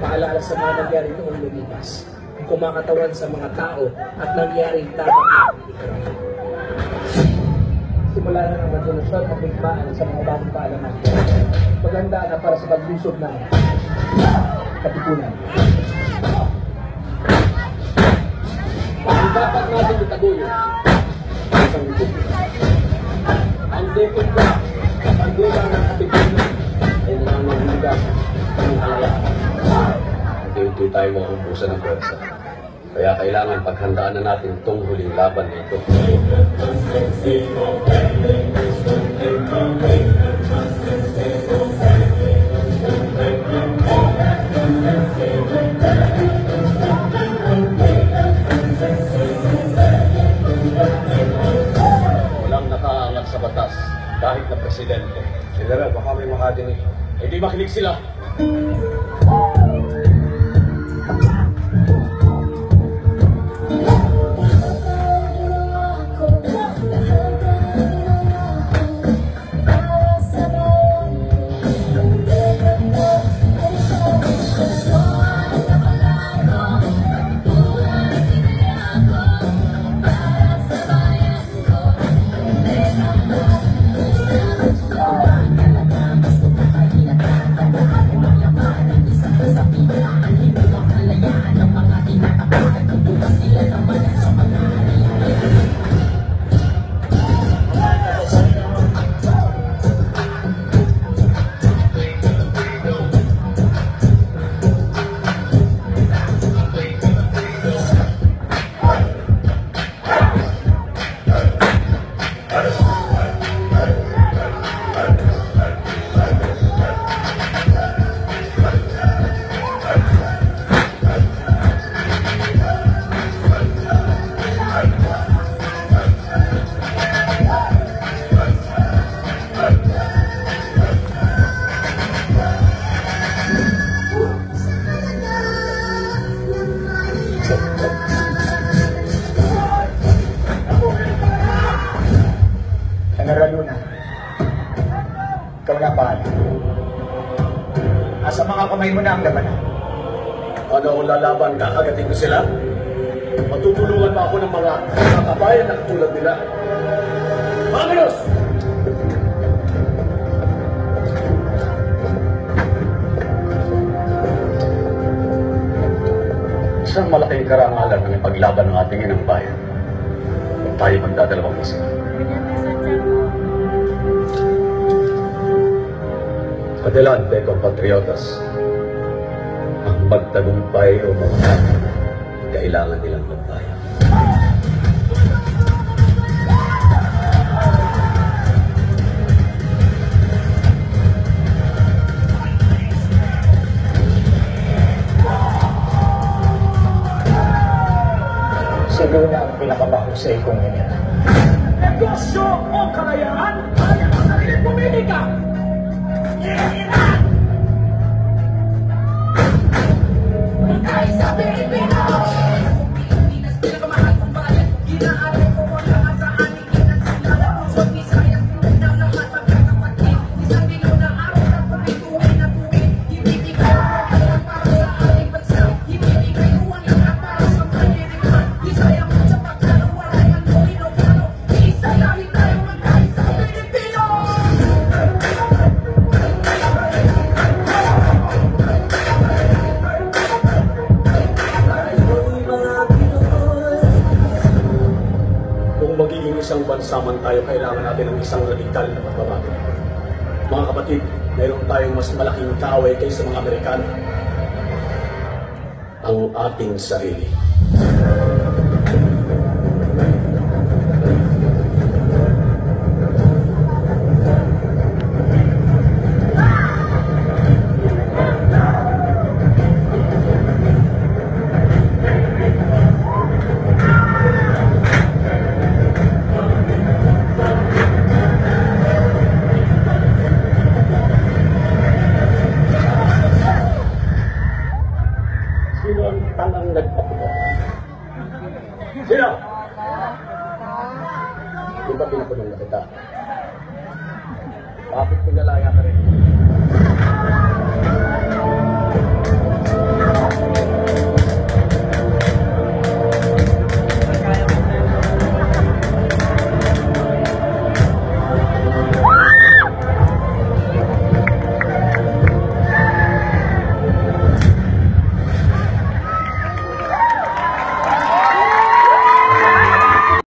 Paalala sa mga nangyari noong lumipas, kumakatawan sa mga tao at nangyaring dapat na ikarap. Simula na ng resolusyon at bigmaan sa mga bagong kaalaman. Maganda na para sa paglusog ng katipunan. Dapat natin itagulo ang isang republika. Ang republika at ang gulang ng katipunan ay nangangahulugan ng kalayaan. Hindi tayo makubusan ng pwersa. Kaya kailangan paghandaan na natin itong huling laban na ito. Walang nakaangat sa batas kahit na presidente. General, baka may makadinig. Eh di makinig sila. General Luna, ikaw na pahala. Nasa mga kamay mo na ang labanan. Ano kung lalaban, kakagatin ko sila? Matutulungan pa ako ng mga kabayan na katulad nila. Vámonos! Isang malaking karangalan ng ipaglaban ng ating inang bayan. Kung tayo magdadalawang isa. Adelante, compatriotas. Ang magtagumpay o mga kailangan nilang magbayan. Si Luna ang pinakamahusay kong ganyan. Negosyo o kalayaan, kaya ang sariling pumili ka! Magkay sa Pilipinas! Pilipinas, pinakamahal kong bayan. Ginaaral ko mo lahat sa ating kinagsilawan. Pusod, Visayas, Mindanao, lahat magkakapatid. Isang bilyon na araw na tuloy-tuloy na tuwid. Ibibigay ko ang para sa ating bansa. Ibibigay ko ang lahat para sa paniriman. Isaya mo sa pagkalawalan ng Pilipino. Isayahin tayo magkay sa Pilipinas! Kung magiging isang bansa man tayo, kailangan natin ng isang radikal na pagbabago. Mga kapatid, mayroon tayong mas malaking kaaway kaysa mga Amerikano. Ang ating sarili. Sino ang talang nagpaputo? Sino? Di ba pinapunong na kita? Bakit pinalaya ka rin?